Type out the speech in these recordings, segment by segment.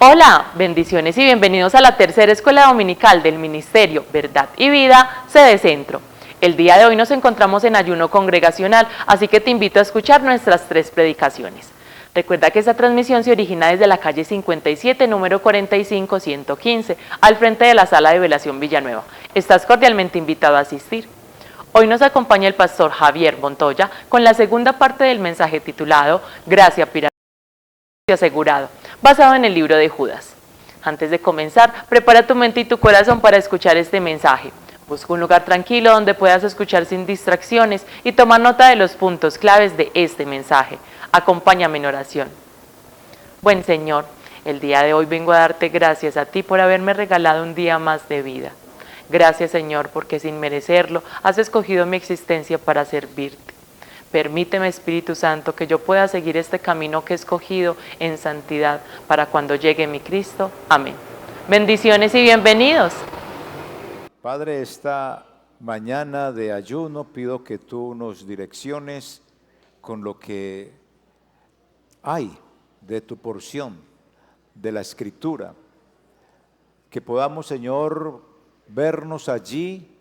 Hola, bendiciones y bienvenidos a la tercera escuela dominical del Ministerio Verdad y Vida, sede Centro. El día de hoy nos encontramos en ayuno congregacional, así que te invito a escuchar nuestras 3 predicaciones. Recuerda que esta transmisión se origina desde la calle 57, número 45-115, al frente de la sala de velación Villanueva. Estás cordialmente invitado a asistir. Hoy nos acompaña el pastor Javier Montoya con la segunda parte del mensaje titulado Gracia Pirata Asegurado, basado en el libro de Judas. Antes de comenzar, prepara tu mente y tu corazón para escuchar este mensaje. Busca un lugar tranquilo donde puedas escuchar sin distracciones y tomar nota de los puntos claves de este mensaje. Acompáñame en oración. Buen Señor, el día de hoy vengo a darte gracias a ti por haberme regalado un día más de vida. Gracias, Señor, porque sin merecerlo has escogido mi existencia para servirte. Permíteme, Espíritu Santo, que yo pueda seguir este camino que he escogido en santidad para cuando llegue mi Cristo. Amén. Bendiciones y bienvenidos. Padre, esta mañana de ayuno pido que tú nos direcciones con lo que hay de tu porción, de la Escritura. Que podamos, Señor, vernos allí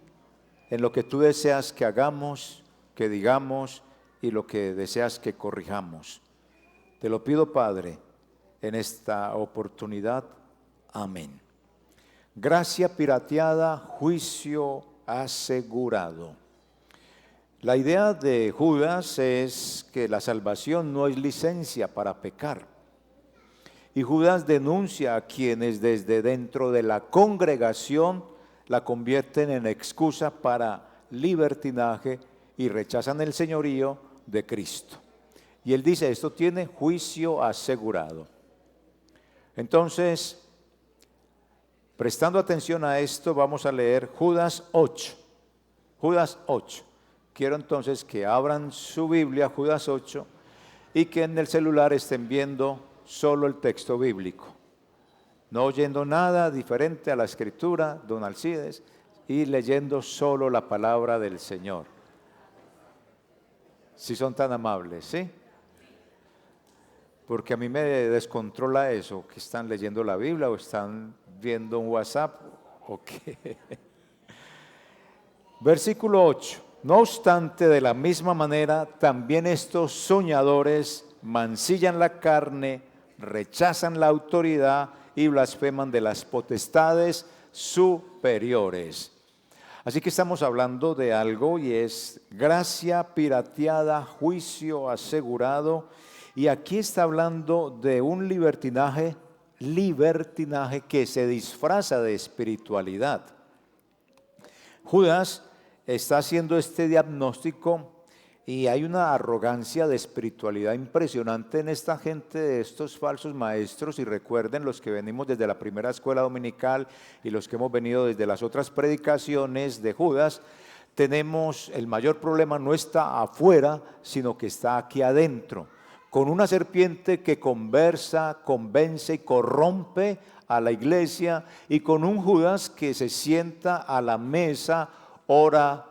en lo que tú deseas que hagamos, que digamos y lo que deseas que corrijamos. Te lo pido, Padre, en esta oportunidad. Amén. Gracia pirateada, juicio asegurado. La idea de Judas es que la salvación no es licencia para pecar. Y Judas denuncia a quienes desde dentro de la congregación la convierten en excusa para libertinaje y rechazan el señorío de Cristo. Y él dice, esto tiene juicio asegurado. Entonces, prestando atención a esto, vamos a leer Judas 8. Judas 8. Quiero entonces que abran su Biblia, Judas 8, y que en el celular estén viendo solo el texto bíblico, no oyendo nada diferente a la Escritura, don Alcides, y leyendo solo la palabra del Señor. Si son tan amables, ¿sí? Porque a mí me descontrola eso, que están leyendo la Biblia o están viendo un WhatsApp o qué. Versículo 8. No obstante, de la misma manera, también estos soñadores mancillan la carne, rechazan la autoridad y blasfeman de las potestades superiores. Así que estamos hablando de algo y es gracia pirateada, juicio asegurado. Y aquí está hablando de un libertinaje que se disfraza de espiritualidad. Judas está haciendo este diagnóstico y hay una arrogancia de espiritualidad impresionante en esta gente de estos falsos maestros. Y recuerden, los que venimos desde la primera escuela dominical y los que hemos venido desde las otras predicaciones de Judas, tenemos el mayor problema no está afuera, sino que está aquí adentro, con una serpiente que conversa, convence y corrompe a la iglesia, y con un Judas que se sienta a la mesa, ora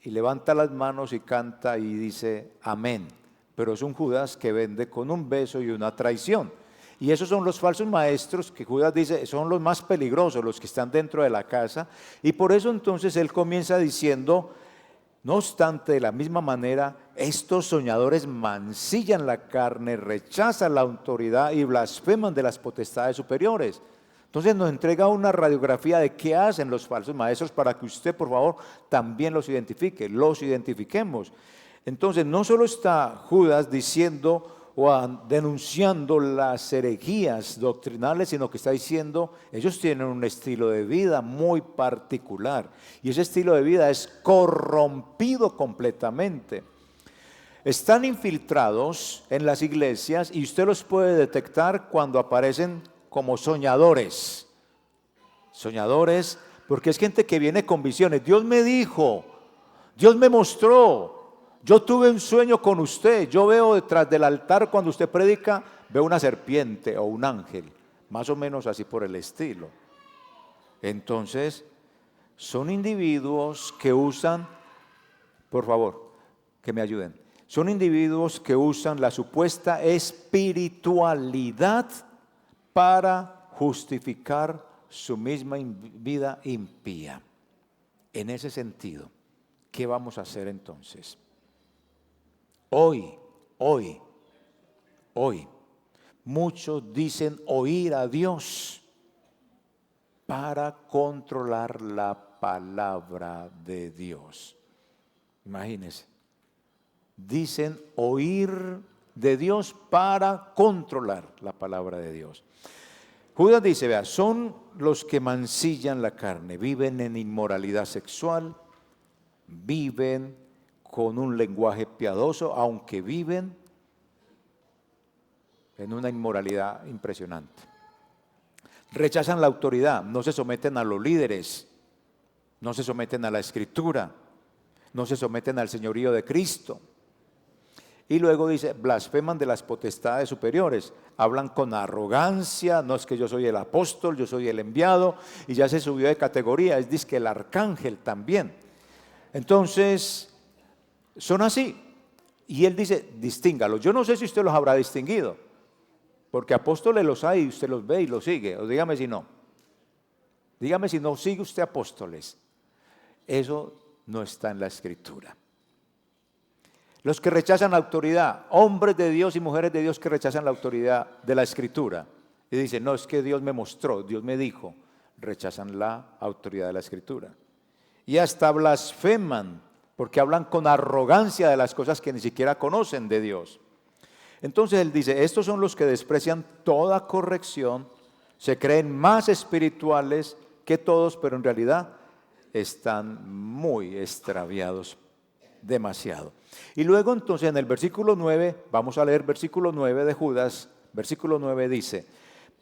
y levanta las manos y canta y dice amén. Pero es un Judas que vende con un beso y una traición. Y esos son los falsos maestros que Judas dice son los más peligrosos, los que están dentro de la casa. Y por eso entonces él comienza diciendo, no obstante, de la misma manera, estos soñadores mancillan la carne, rechazan la autoridad y blasfeman de las potestades superiores. Entonces nos entrega una radiografía de qué hacen los falsos maestros para que usted, por favor, también los identifique, los identifiquemos. Entonces no solo está Judas diciendo o denunciando las herejías doctrinales, sino que está diciendo, ellos tienen un estilo de vida muy particular y ese estilo de vida es corrompido completamente. Están infiltrados en las iglesias y usted los puede detectar cuando aparecen como soñadores. Soñadores, porque es gente que viene con visiones. Dios me dijo, Dios me mostró, yo tuve un sueño con usted, yo veo detrás del altar cuando usted predica, veo una serpiente o un ángel, más o menos así por el estilo. Entonces, son individuos que usan, por favor, que me ayuden, son individuos que usan la supuesta espiritualidad para justificar su misma vida impía. En ese sentido, ¿qué vamos a hacer entonces? Hoy, muchos dicen oír a Dios para controlar la palabra de Dios. Imagínense, dicen oír de Dios para controlar la palabra de Dios. Judas dice, vea, son los que mancillan la carne, viven en inmoralidad sexual, viven con un lenguaje piadoso, aunque viven en una inmoralidad impresionante. Rechazan la autoridad, no se someten a los líderes, no se someten a la Escritura, no se someten al señorío de Cristo. Y luego dice, blasfeman de las potestades superiores, hablan con arrogancia, no es que yo soy el apóstol, yo soy el enviado, y ya se subió de categoría, es que el arcángel también. Entonces, son así. Y él dice, distíngalos. Yo no sé si usted los habrá distinguido, porque apóstoles los hay y usted los ve y los sigue, o dígame si no. Dígame si no sigue usted apóstoles. Eso no está en la Escritura. Los que rechazan la autoridad, hombres de Dios y mujeres de Dios que rechazan la autoridad de la Escritura. Y dicen, no, es que Dios me mostró, Dios me dijo. Rechazan la autoridad de la Escritura. Y hasta blasfeman, porque hablan con arrogancia de las cosas que ni siquiera conocen de Dios. Entonces él dice, estos son los que desprecian toda corrección, se creen más espirituales que todos, pero en realidad están muy extraviados, demasiado. Y luego entonces en el versículo 9, vamos a leer versículo 9 de Judas, versículo 9 dice,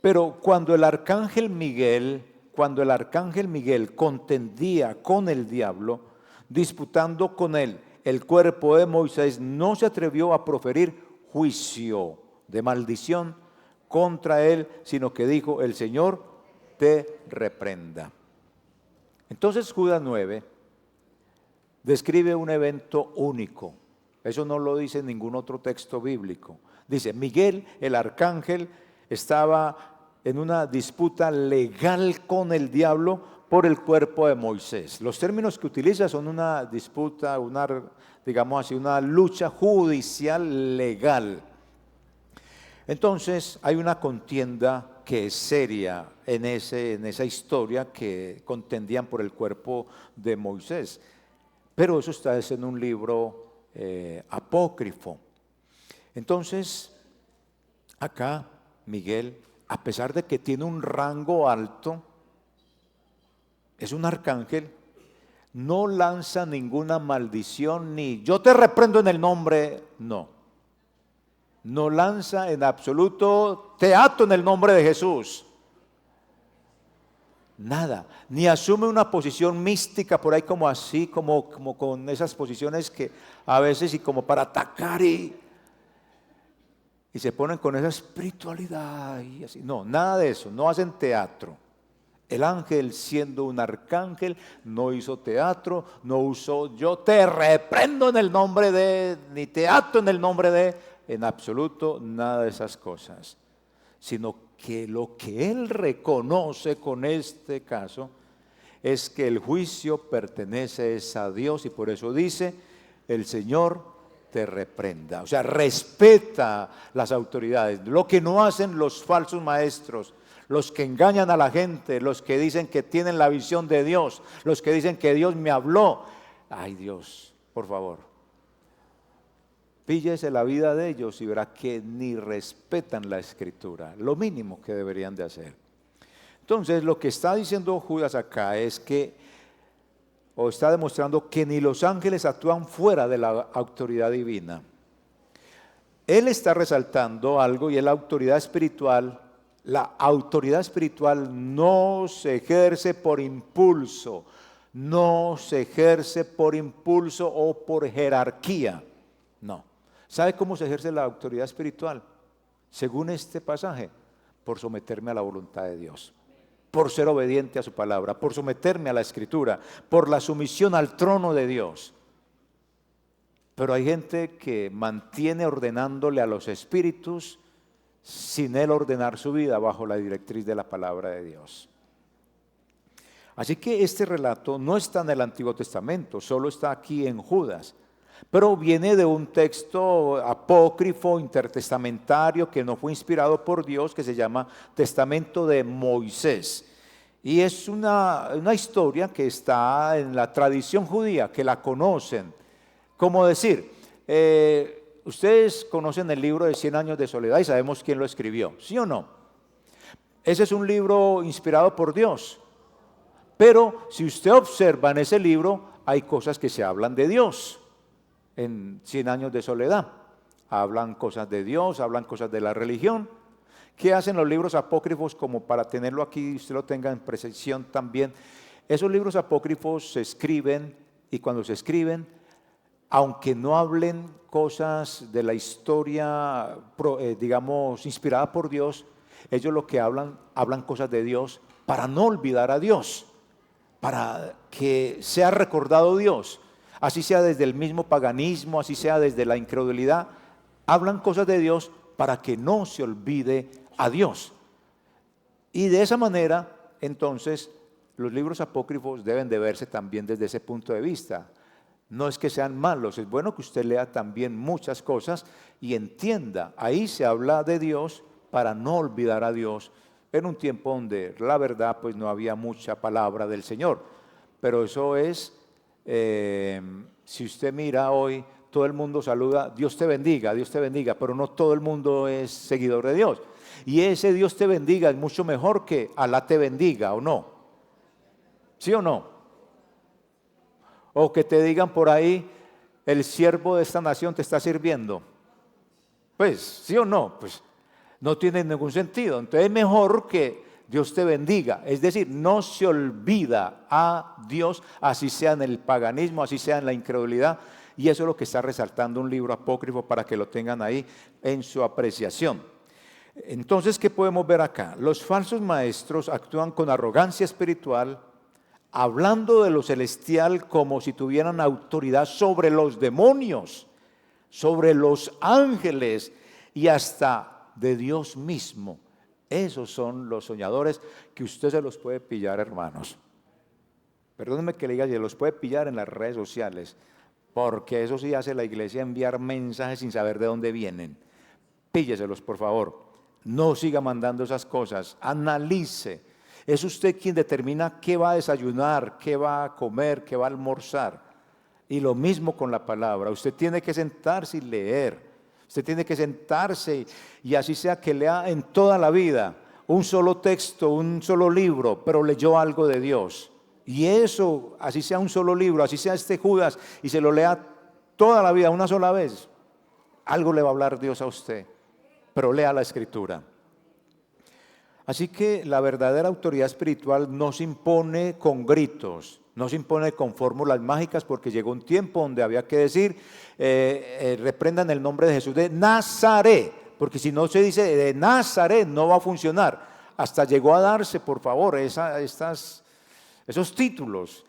pero cuando el arcángel Miguel contendía con el diablo, disputando con él el cuerpo de Moisés, no se atrevió a proferir juicio de maldición contra él, sino que dijo, el Señor te reprenda. Entonces Judas 9 describe un evento único. Eso no lo dice ningún otro texto bíblico. Dice, Miguel, el arcángel, estaba en una disputa legal con el diablo por el cuerpo de Moisés. Los términos que utiliza son una disputa, digamos así, una lucha judicial legal. Entonces hay una contienda que es seria en esa historia, que contendían por el cuerpo de Moisés. Pero eso está en un libro apócrifo. Entonces, acá Miguel, a pesar de que tiene un rango alto, es un arcángel, no lanza ninguna maldición, ni yo te reprendo en el nombre, no lanza en absoluto te ato en el nombre de Jesús. Nada, ni asume una posición mística por ahí como así, como con esas posiciones que a veces y como para atacar y se ponen con esa espiritualidad y así. No, nada de eso, no hacen teatro. El ángel, siendo un arcángel, no hizo teatro, no usó yo te reprendo en el nombre de, ni te ato en el nombre de, en absoluto nada de esas cosas, sino que lo que él reconoce con este caso es que el juicio pertenece a Dios, y por eso dice, el Señor te reprenda. O sea, respeta las autoridades, lo que no hacen los falsos maestros, los que engañan a la gente, los que dicen que tienen la visión de Dios, los que dicen que Dios me habló. Ay, Dios, por favor, píllese la vida de ellos y verá que ni respetan la Escritura, lo mínimo que deberían de hacer. Entonces, lo que está diciendo Judas acá es que, o está demostrando que ni los ángeles actúan fuera de la autoridad divina. Él está resaltando algo, y es la autoridad espiritual. La autoridad espiritual no se ejerce por impulso, no se ejerce por impulso o por jerarquía, no. ¿Sabe cómo se ejerce la autoridad espiritual? Según este pasaje, por someterme a la voluntad de Dios, por ser obediente a su palabra, por someterme a la Escritura, por la sumisión al trono de Dios. Pero hay gente que mantiene ordenándole a los espíritus sin él ordenar su vida bajo la directriz de la palabra de Dios. Así que este relato no está en el Antiguo Testamento, solo está aquí en Judas, pero viene de un texto apócrifo, intertestamentario, que no fue inspirado por Dios, que se llama Testamento de Moisés. Y es una historia que está en la tradición judía, que la conocen. Como decir, ustedes conocen el libro de 100 años de soledad y sabemos quién lo escribió, ¿sí o no? Ese es un libro inspirado por Dios. Pero si usted observa en ese libro, hay cosas que se hablan de Dios. En 100 años de soledad, hablan cosas de Dios, hablan cosas de la religión. ¿Qué hacen los libros apócrifos como para tenerlo aquí y usted lo tenga en precisión también? Esos libros apócrifos se escriben y cuando se escriben, aunque no hablen cosas de la historia, digamos, inspirada por Dios, ellos lo que hablan cosas de Dios para no olvidar a Dios, para que sea recordado Dios. Así sea desde el mismo paganismo, así sea desde la incredulidad, hablan cosas de Dios para que no se olvide a Dios. Y de esa manera, entonces, los libros apócrifos deben de verse también desde ese punto de vista. No es que sean malos, es bueno que usted lea también muchas cosas y entienda. Ahí se habla de Dios para no olvidar a Dios en un tiempo donde la verdad pues no había mucha palabra del Señor. Pero eso es... si usted mira hoy, todo el mundo saluda, Dios te bendiga, pero no todo el mundo es seguidor de Dios. Y ese Dios te bendiga es mucho mejor que Alá te bendiga, ¿o no? ¿Sí o no? O que te digan por ahí, el siervo de esta nación te está sirviendo. Pues, ¿sí o no? Pues no tiene ningún sentido. Entonces es mejor que Dios te bendiga, es decir, no se olvida a Dios, así sea en el paganismo, así sea en la incredulidad, y eso es lo que está resaltando un libro apócrifo para que lo tengan ahí en su apreciación. Entonces, ¿qué podemos ver acá? Los falsos maestros actúan con arrogancia espiritual, hablando de lo celestial como si tuvieran autoridad sobre los demonios, sobre los ángeles y hasta de Dios mismo. Esos son los soñadores que usted se los puede pillar, hermanos. Perdónenme que le diga, se los puede pillar en las redes sociales, porque eso sí hace la iglesia, enviar mensajes sin saber de dónde vienen. Pílleselos, por favor. No siga mandando esas cosas. Analice. Es usted quien determina qué va a desayunar, qué va a comer, qué va a almorzar. Y lo mismo con la palabra. Usted tiene que sentarse y leer. Usted tiene que sentarse y así sea que lea en toda la vida un solo texto, un solo libro, pero leyó algo de Dios. Y eso, así sea un solo libro, así sea este Judas, y se lo lea toda la vida, una sola vez, algo le va a hablar Dios a usted, pero lea la Escritura. Así que la verdadera autoridad espiritual no se impone con gritos, no se impone con fórmulas mágicas, porque llegó un tiempo donde había que decir, reprendan el nombre de Jesús de Nazaret, porque si no se dice de Nazaret no va a funcionar. Hasta llegó a darse, por favor, esos títulos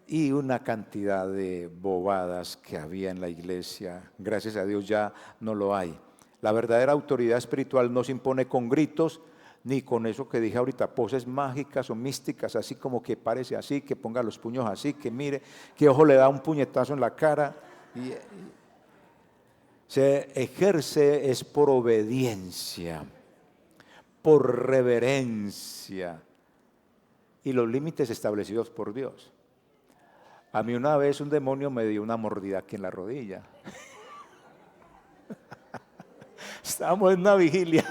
y una cantidad de bobadas que había en la iglesia. Gracias a Dios ya no lo hay. La verdadera autoridad espiritual no se impone con gritos, ni con eso que dije ahorita, poses mágicas o místicas, así como que parece así, que ponga los puños así, que mire, que ojo le da un puñetazo en la cara. Y se ejerce es por obediencia, por reverencia y los límites establecidos por Dios. A mí una vez un demonio me dio una mordida aquí en la rodilla. Estábamos en una vigilia.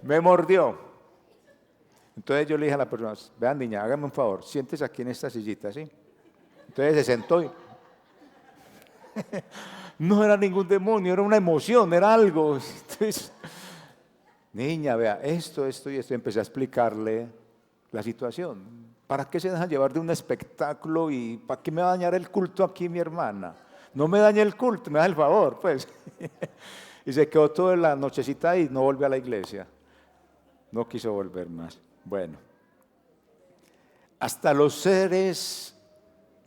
Me mordió. Entonces yo le dije a la persona, vean niña, hágame un favor, siéntese aquí en esta sillita, ¿sí? Entonces se sentó y... No era ningún demonio, era una emoción, era algo. Entonces, niña, vea, esto y esto. Empecé a explicarle la situación. ¿Para qué se dejan llevar de un espectáculo y para qué me va a dañar el culto aquí mi hermana? No me dañe el culto, me da el favor, pues. Y se quedó toda la nochecita y no volvió a la iglesia. No quiso volver más. Bueno, hasta los seres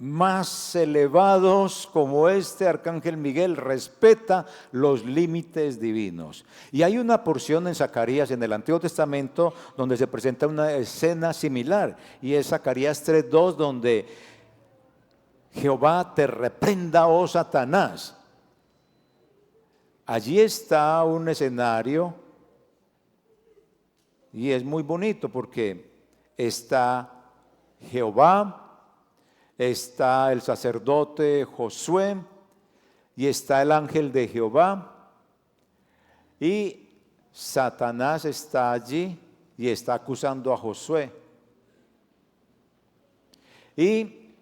más elevados como este arcángel Miguel respeta los límites divinos. Y hay una porción en Zacarías, en el Antiguo Testamento, donde se presenta una escena similar, y es Zacarías 3:2, donde Jehová te reprenda, oh Satanás. Allí está un escenario y es muy bonito porque está Jehová, está el sacerdote Josué y está el ángel de Jehová, y Satanás está allí y está acusando a Josué. Y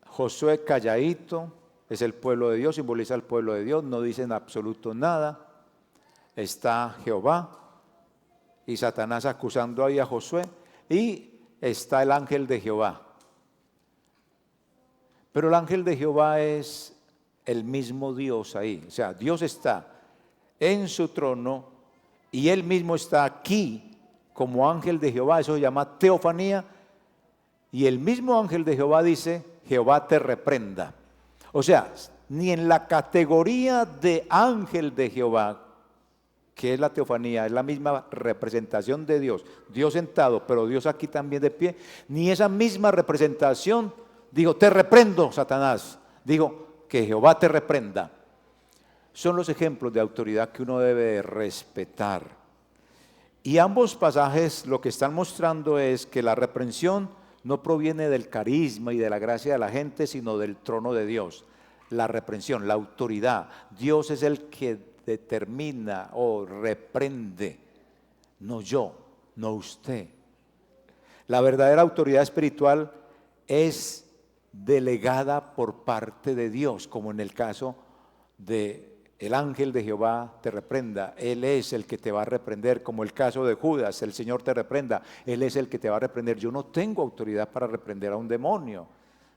Josué calladito, es el pueblo de Dios, simboliza al pueblo de Dios, no dicen absoluto nada. Está Jehová y Satanás acusando ahí a Josué, y está el ángel de Jehová. Pero el ángel de Jehová es el mismo Dios ahí. O sea, Dios está en su trono y Él mismo está aquí como ángel de Jehová. Eso se llama teofanía. Y el mismo ángel de Jehová dice, Jehová te reprenda. O sea, ni en la categoría de ángel de Jehová, que es la teofanía, es la misma representación de Dios, Dios sentado, pero Dios aquí también de pie, ni esa misma representación digo, te reprendo, Satanás. Digo, que Jehová te reprenda. Son los ejemplos de autoridad que uno debe respetar. Y ambos pasajes lo que están mostrando es que la reprensión no proviene del carisma y de la gracia de la gente, sino del trono de Dios. La reprensión, la autoridad. Dios es el que determina o reprende, no yo, no usted. La verdadera autoridad espiritual es delegada por parte de Dios, como en el caso de el ángel de Jehová te reprenda, Él es el que te va a reprender, como el caso de Judas, el Señor te reprenda, Él es el que te va a reprender. Yo no tengo autoridad para reprender a un demonio,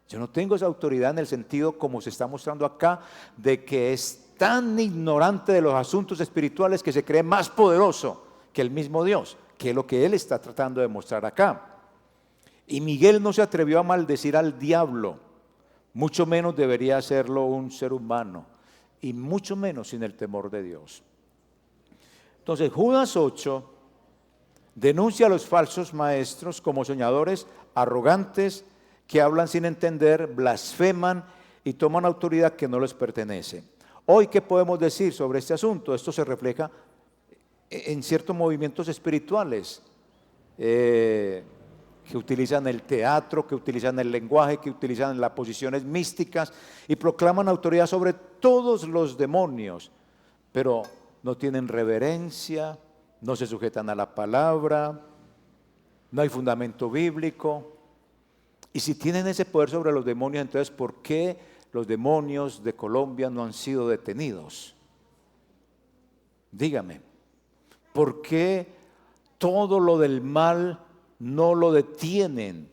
yo no tengo esa autoridad en el sentido como se está mostrando acá, de que es tan ignorante de los asuntos espirituales que se cree más poderoso que el mismo Dios, que es lo que Él está tratando de mostrar acá. Y Miguel no se atrevió a maldecir al diablo, mucho menos debería hacerlo un ser humano, y mucho menos sin el temor de Dios. Entonces, Judas 8 denuncia a los falsos maestros como soñadores arrogantes que hablan sin entender, blasfeman y toman autoridad que no les pertenece. Hoy, ¿qué podemos decir sobre este asunto? Esto se refleja en ciertos movimientos espirituales que utilizan el teatro, que utilizan el lenguaje, que utilizan las posiciones místicas y proclaman autoridad sobre todos los demonios, pero no tienen reverencia, no se sujetan a la palabra, no hay fundamento bíblico. Y si tienen ese poder sobre los demonios, entonces ¿por qué los demonios de Colombia no han sido detenidos? Dígame, ¿por qué todo lo del mal no lo detienen?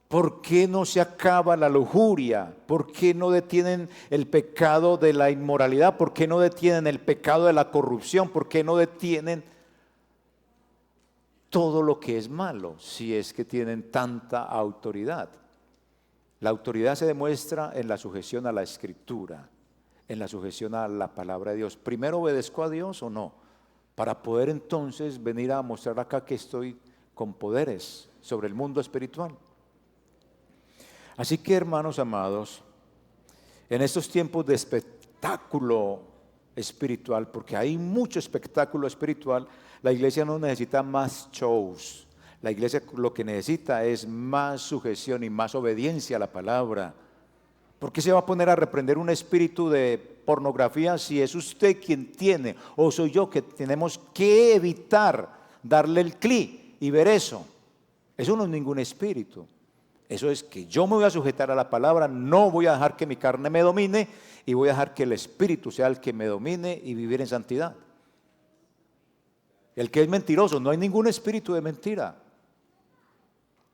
¿Por qué no se acaba la lujuria? ¿Por qué no detienen el pecado de la inmoralidad? ¿Por qué no detienen el pecado de la corrupción? ¿Por qué no detienen todo lo que es malo si es que tienen tanta autoridad? La autoridad se demuestra en la sujeción a la Escritura, en la sujeción a la palabra de Dios. ¿Primero obedezco a Dios o no? Para poder entonces venir a mostrar acá que estoy con poderes sobre el mundo espiritual. Así que, hermanos amados, en estos tiempos de espectáculo espiritual, porque hay mucho espectáculo espiritual, la iglesia no necesita más shows. La iglesia lo que necesita es más sujeción y más obediencia a la palabra. ¿Por qué se va a poner a reprender un espíritu de pornografía si es usted quien tiene, o soy yo que tenemos que evitar darle el clic y ver eso? Eso no es ningún espíritu. Eso es que yo me voy a sujetar a la palabra, no voy a dejar que mi carne me domine y voy a dejar que el espíritu sea el que me domine y vivir en santidad. El que es mentiroso, no hay ningún espíritu de mentira.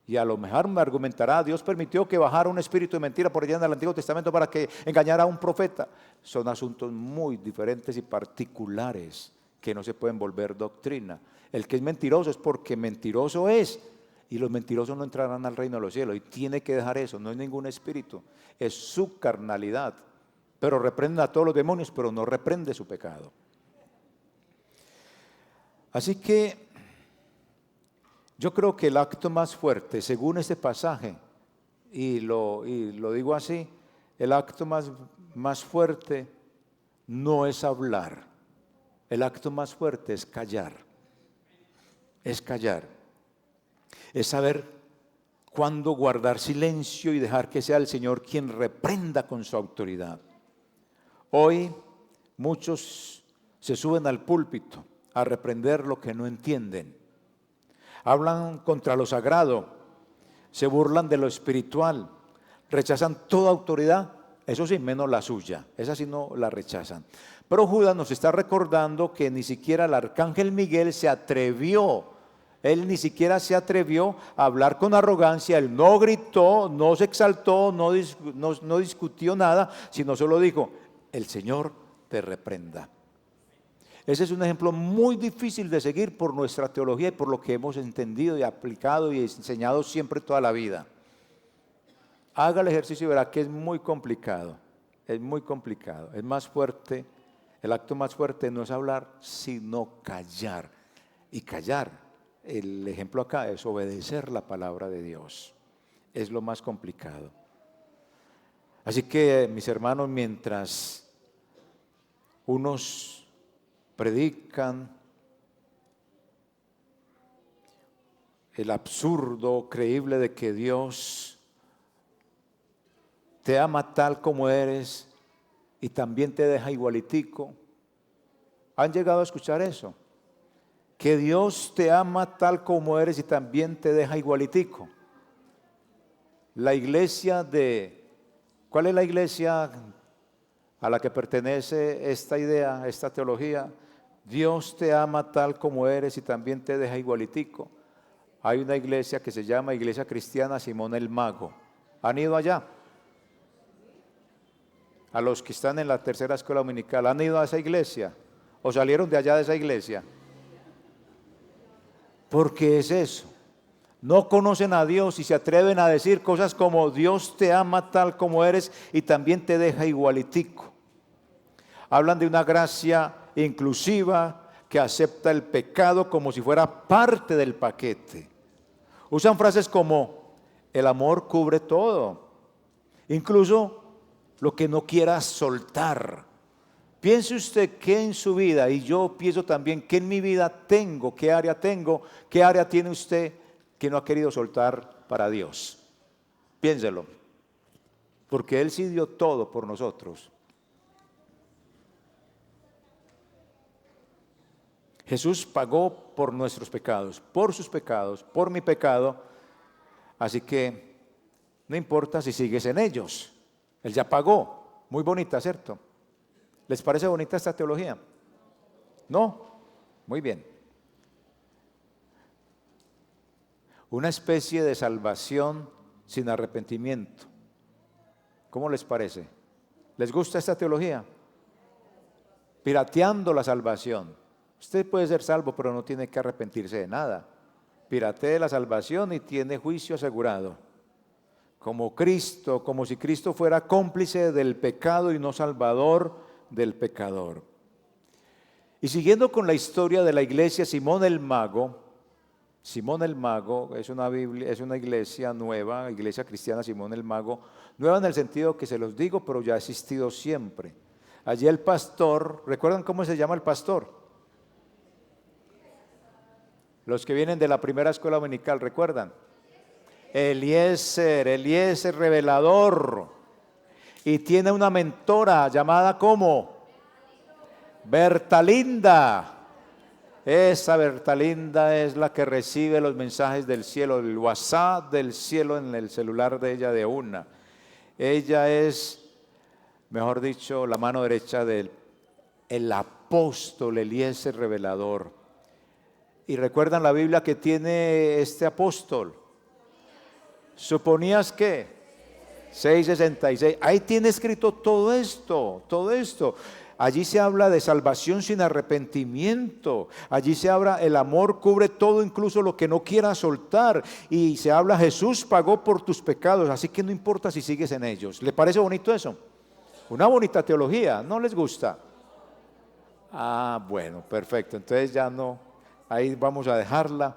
Y a lo mejor me argumentará, Dios permitió que bajara un espíritu de mentira por allá en el Antiguo Testamento para que engañara a un profeta. Son asuntos muy diferentes y particulares que no se pueden volver doctrina. El que es mentiroso es porque mentiroso es y los mentirosos no entrarán al reino de los cielos. Y tiene que dejar eso, no es ningún espíritu, es su carnalidad. Pero reprende a todos los demonios, pero no reprende su pecado. Así que yo creo que el acto más fuerte, según este pasaje, y lo digo así, el acto más fuerte no es hablar, el acto más fuerte es callar, es saber cuándo guardar silencio y dejar que sea el Señor quien reprenda con su autoridad. Hoy muchos se suben al púlpito a reprender lo que no entienden. Hablan contra lo sagrado, se burlan de lo espiritual, rechazan toda autoridad, eso sí, menos la suya, esa sí no la rechazan. Pero Judas nos está recordando que ni siquiera el arcángel Miguel se atrevió, él ni siquiera se atrevió a hablar con arrogancia, él no gritó, no se exaltó, no discutió nada, sino solo dijo, el Señor te reprenda. Ese es un ejemplo muy difícil de seguir por nuestra teología y por lo que hemos entendido y aplicado y enseñado siempre toda la vida. Haga el ejercicio y verá que es muy complicado, es muy complicado. Es más fuerte, el acto más fuerte no es hablar, sino callar. Y callar, el ejemplo acá es obedecer la palabra de Dios. Es lo más complicado. Así que, mis hermanos, mientras unos predican el absurdo creíble de que Dios te ama tal como eres y también te deja igualitico. ¿Han llegado a escuchar eso? Que Dios te ama tal como eres y también te deja igualitico. La iglesia ¿cuál es la iglesia a la que pertenece esta idea, esta teología? Dios te ama tal como eres y también te deja igualitico. Hay una iglesia que se llama Iglesia Cristiana Simón el Mago. ¿Han ido allá? A los que están en la tercera escuela dominical, ¿han ido a esa iglesia? ¿O salieron de allá de esa iglesia? Porque es eso. No conocen a Dios y se atreven a decir cosas como Dios te ama tal como eres y también te deja igualitico. Hablan de una gracia inclusiva que acepta el pecado como si fuera parte del paquete. Usan frases como el amor cubre todo, incluso lo que no quiera soltar. Piense usted que en su vida, y yo pienso también que en mi vida tengo, qué área tiene usted que no ha querido soltar para Dios. Piénselo, porque Él sí dio todo por nosotros. Jesús pagó por nuestros pecados, por sus pecados, por mi pecado, así que no importa si sigues en ellos, Él ya pagó. Muy bonita, ¿cierto? ¿Les parece bonita esta teología? ¿No? Muy bien. Una especie de salvación sin arrepentimiento. ¿Cómo les parece? ¿Les gusta esta teología? Pirateando la salvación. Usted puede ser salvo, pero no tiene que arrepentirse de nada. Piratee la salvación y tiene juicio asegurado. Como Cristo, como si Cristo fuera cómplice del pecado y no salvador del pecador. Y siguiendo con la historia de la iglesia, Simón el Mago es una iglesia nueva, iglesia cristiana Simón el Mago, nueva en el sentido que se los digo, pero ya ha existido siempre. Allí el pastor, ¿recuerdan cómo se llama el pastor? Los que vienen de la primera escuela dominical, ¿recuerdan? Eliezer revelador. Y tiene una mentora llamada ¿cómo? Bertalinda. Esa Bertalinda es la que recibe los mensajes del cielo, el WhatsApp del cielo en el celular de ella de una. Ella es, mejor dicho, la mano derecha del apóstol Eliezer revelador. Y recuerdan la Biblia que tiene este apóstol. ¿Suponías qué? 6:66. Ahí tiene escrito todo esto. Allí se habla de salvación sin arrepentimiento. Allí se habla, el amor cubre todo, incluso lo que no quieras soltar. Y se habla, Jesús pagó por tus pecados, así que no importa si sigues en ellos. ¿Le parece bonito eso? Una bonita teología, ¿no les gusta? Ah, bueno, perfecto. Entonces ya no, ahí vamos a dejarla.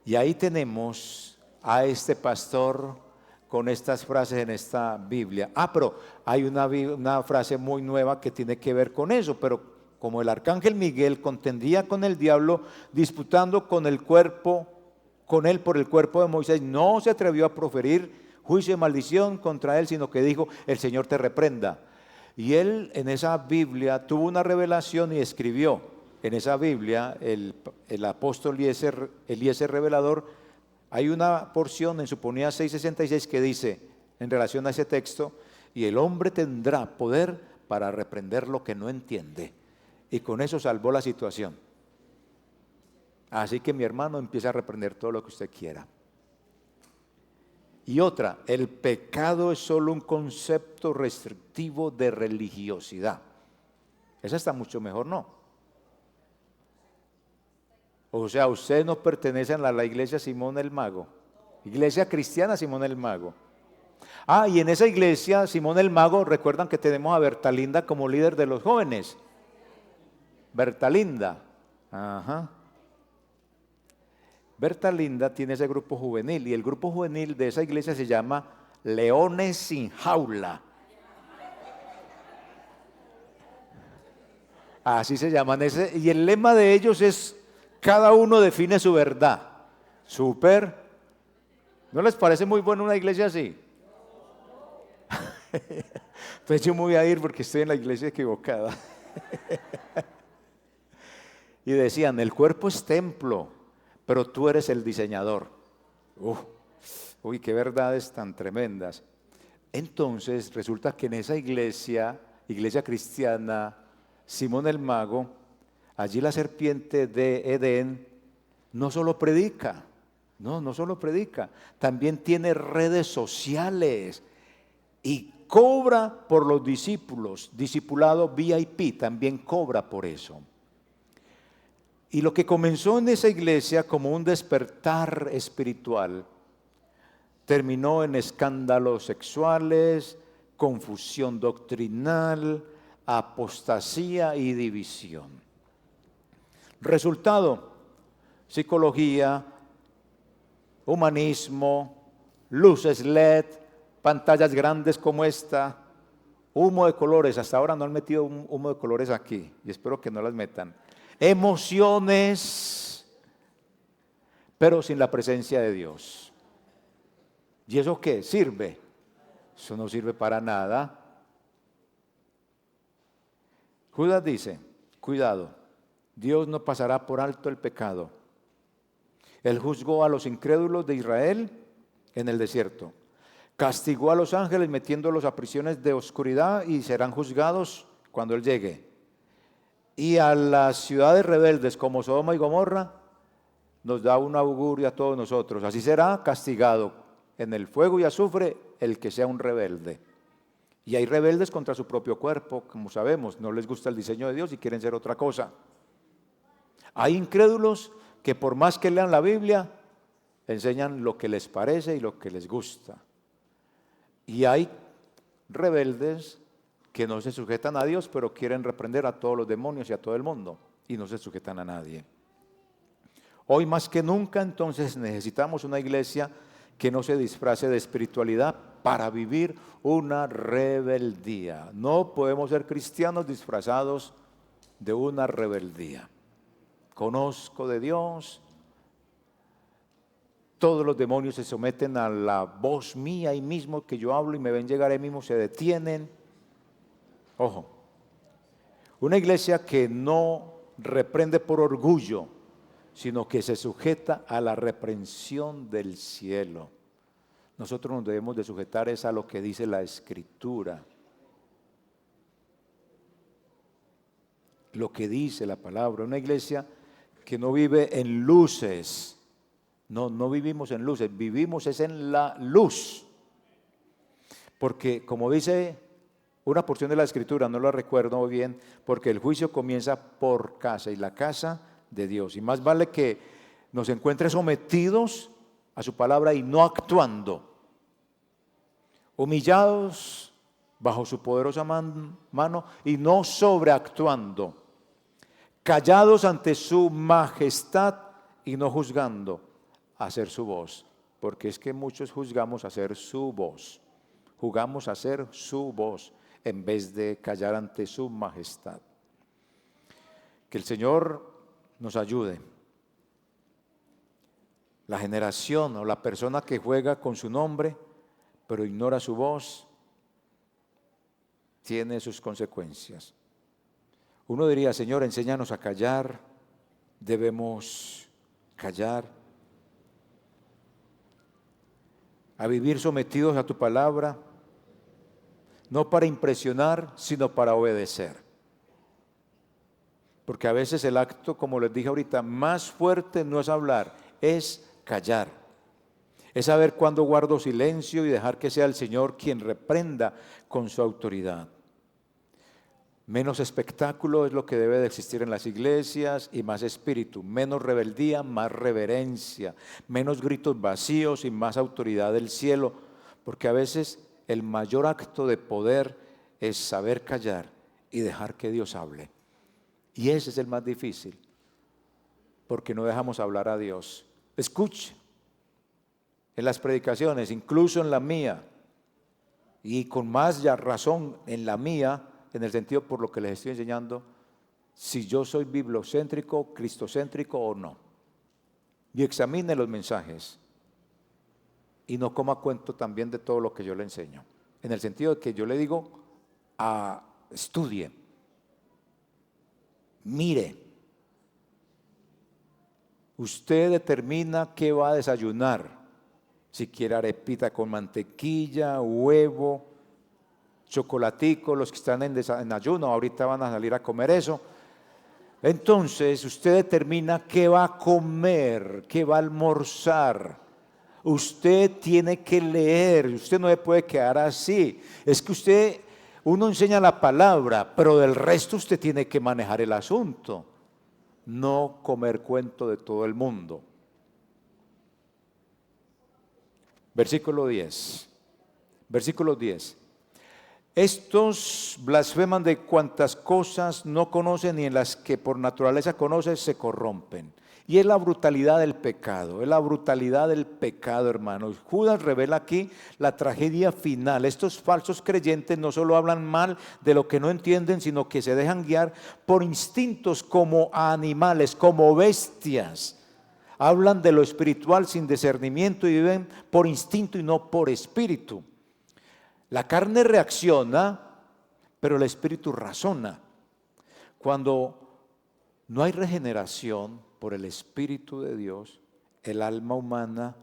Y ahí tenemos a este pastor con estas frases en esta Biblia. Pero hay una frase muy nueva que tiene que ver con eso, pero como el arcángel Miguel contendía con el diablo, disputando con él por el cuerpo de Moisés, no se atrevió a proferir juicio de maldición contra él, sino que dijo, el Señor te reprenda. Y él en esa Biblia tuvo una revelación y escribió en esa Biblia, el apóstol Eliezer revelador, hay una porción en Sofonías 6:66 que dice, en relación a ese texto, y el hombre tendrá poder para reprender lo que no entiende. Y con eso salvó la situación. Así que mi hermano, empieza a reprender todo lo que usted quiera. Y otra, el pecado es solo un concepto restrictivo de religiosidad. Esa está mucho mejor, ¿no? O sea, ustedes no pertenecen a la iglesia Simón el Mago, iglesia cristiana Simón el Mago. Y en esa iglesia Simón el Mago, recuerdan que tenemos a Bertalinda como líder de los jóvenes. Bertalinda, Bertalinda tiene ese grupo juvenil y el grupo juvenil de esa iglesia se llama Leones sin Jaula. Así se llaman y el lema de ellos es cada uno define su verdad. Súper. ¿No les parece muy bueno una iglesia así? Entonces yo me voy a ir porque estoy en la iglesia equivocada. Y decían, el cuerpo es templo, pero tú eres el diseñador. Uy, qué verdades tan tremendas. Entonces resulta que en esa iglesia cristiana, Simón el Mago, allí la serpiente de Edén no solo predica, no solo predica, también tiene redes sociales y cobra por los discípulos, discipulado VIP, también cobra por eso. Y lo que comenzó en esa iglesia como un despertar espiritual, terminó en escándalos sexuales, confusión doctrinal, apostasía y división. Resultado, psicología, humanismo, luces LED, pantallas grandes como esta, humo de colores. Hasta ahora no han metido un humo de colores aquí y espero que no las metan. Emociones, pero sin la presencia de Dios. ¿Y eso qué? ¿Sirve? Eso no sirve para nada. Judas dice, cuidado, Dios no pasará por alto el pecado. Él juzgó a los incrédulos de Israel en el desierto. Castigó a los ángeles metiéndolos a prisiones de oscuridad y serán juzgados cuando Él llegue. Y a las ciudades rebeldes como Sodoma y Gomorra nos da un augurio a todos nosotros. Así será castigado en el fuego y azufre el que sea un rebelde. Y hay rebeldes contra su propio cuerpo, como sabemos, no les gusta el diseño de Dios y quieren ser otra cosa. Hay incrédulos que por más que lean la Biblia, enseñan lo que les parece y lo que les gusta. Y hay rebeldes que no se sujetan a Dios, pero quieren reprender a todos los demonios y a todo el mundo, y no se sujetan a nadie. Hoy más que nunca, entonces, necesitamos una iglesia que no se disfrace de espiritualidad para vivir una rebeldía. No podemos ser cristianos disfrazados de una rebeldía. Conozco de Dios, todos los demonios se someten a la voz mía ahí mismo que yo hablo y me ven llegar ahí mismo, se detienen. Ojo, una iglesia que no reprende por orgullo, sino que se sujeta a la reprensión del cielo. Nosotros nos debemos de sujetar es a lo que dice la Escritura. Lo que dice la palabra. Una iglesia que no vive en luces. No vivimos en luces, vivimos es en la luz. Porque como dice una porción de la Escritura, no la recuerdo bien, porque el juicio comienza por casa y la casa de Dios. Y más vale que nos encuentre sometidos a su palabra y no actuando, humillados bajo su poderosa mano y no sobreactuando, callados ante su majestad y no juzgando a hacer su voz, porque es que muchos juzgamos a hacer su voz, jugamos a hacer su voz en vez de callar ante su majestad. Que el Señor nos ayude. La generación o la persona que juega con su nombre pero ignora su voz tiene sus consecuencias. Uno diría: Señor, enséñanos a callar. Debemos callar, a vivir sometidos a tu palabra, no para impresionar, sino para obedecer. Porque a veces el acto, como les dije ahorita, más fuerte no es hablar, es callar. Es saber cuándo guardo silencio y dejar que sea el Señor quien reprenda con su autoridad. Menos espectáculo es lo que debe de existir en las iglesias y más espíritu. Menos rebeldía, más reverencia. Menos gritos vacíos y más autoridad del cielo. Porque a veces el mayor acto de poder es saber callar y dejar que Dios hable. Y ese es el más difícil, porque no dejamos hablar a Dios. Escuche en las predicaciones, incluso en la mía, y con más ya razón en la mía, en el sentido por lo que les estoy enseñando, si yo soy bibliocéntrico, cristocéntrico o no. Y examine los mensajes y no coma cuento también de todo lo que yo le enseño, en el sentido de que yo le digo: estudie, mire, usted determina qué va a desayunar, si quiere arepita con mantequilla, huevo, chocolatico, los que están en ayuno ahorita van a salir a comer eso. Entonces usted determina qué va a comer, qué va a almorzar. Usted tiene que leer, usted no se puede quedar así. Es que uno enseña la palabra, pero del resto usted tiene que manejar el asunto, no comer cuento de todo el mundo. Versículo 10. Versículo 10. Estos blasfeman de cuantas cosas no conocen y en las que por naturaleza conocen se corrompen. Y es la brutalidad del pecado, es la brutalidad del pecado, hermanos. Judas revela aquí la tragedia final. Estos falsos creyentes no solo hablan mal de lo que no entienden, sino que se dejan guiar por instintos como animales, como bestias. Hablan de lo espiritual sin discernimiento y viven por instinto y no por espíritu. La carne reacciona, pero el espíritu razona. Cuando no hay regeneración por el Espíritu de Dios, el alma humana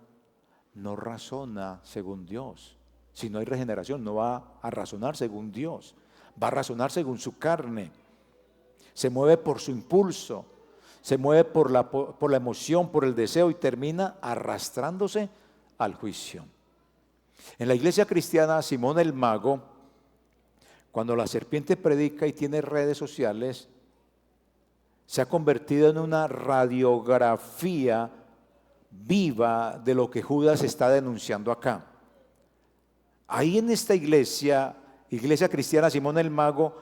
no razona según Dios. Si no hay regeneración, no va a razonar según Dios, va a razonar según su carne. Se mueve por su impulso, se mueve por la emoción, por el deseo y termina arrastrándose al juicio. En la iglesia cristiana, Simón el Mago, cuando la serpiente predica y tiene redes sociales, se ha convertido en una radiografía viva de lo que Judas está denunciando acá. Ahí en esta iglesia cristiana Simón el Mago,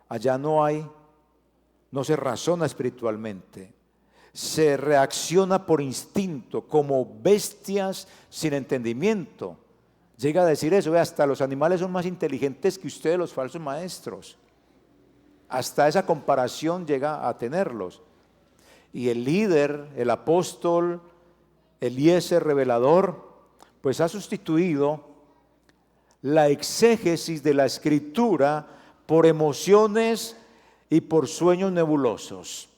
allá no se razona espiritualmente, se reacciona por instinto, como bestias sin entendimiento. Llega a decir eso: hasta los animales son más inteligentes que ustedes, los falsos maestros. Hasta esa comparación llega a tenerlos. Y el líder, el apóstol Eliezer, revelador, pues ha sustituido la exégesis de la escritura por emociones y por sueños nebulosos.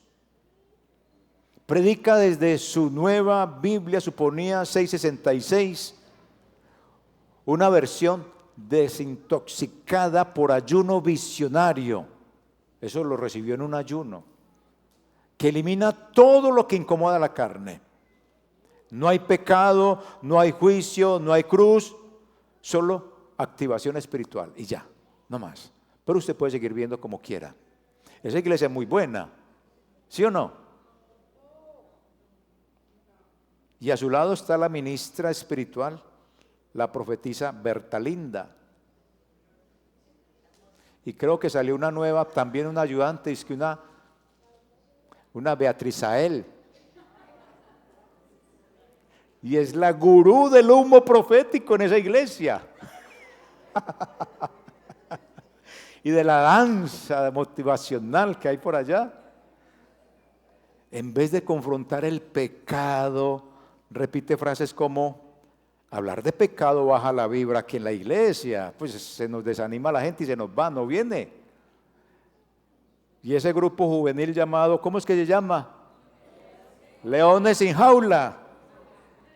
Predica desde su nueva Biblia, suponía 666, una versión desintoxicada por ayuno visionario. Eso lo recibió en un ayuno que elimina todo lo que incomoda a la carne. No hay pecado, no hay juicio, no hay cruz, solo activación espiritual y ya, no más. pero usted puede seguir viendo como quiera. Esa iglesia es muy buena, ¿sí o no? Y a su lado está la ministra espiritual, la profetisa Bertalinda. Y creo que salió una nueva, también una ayudante, es que una Beatrizael. Y es la gurú del humo profético en esa iglesia. Y de la danza motivacional que hay por allá. En vez de confrontar el pecado, repite frases como: hablar de pecado baja la vibra aquí en la iglesia, pues se nos desanima la gente y se nos va, no viene. Y ese grupo juvenil llamado, ¿cómo es que se llama? Leones sin jaula,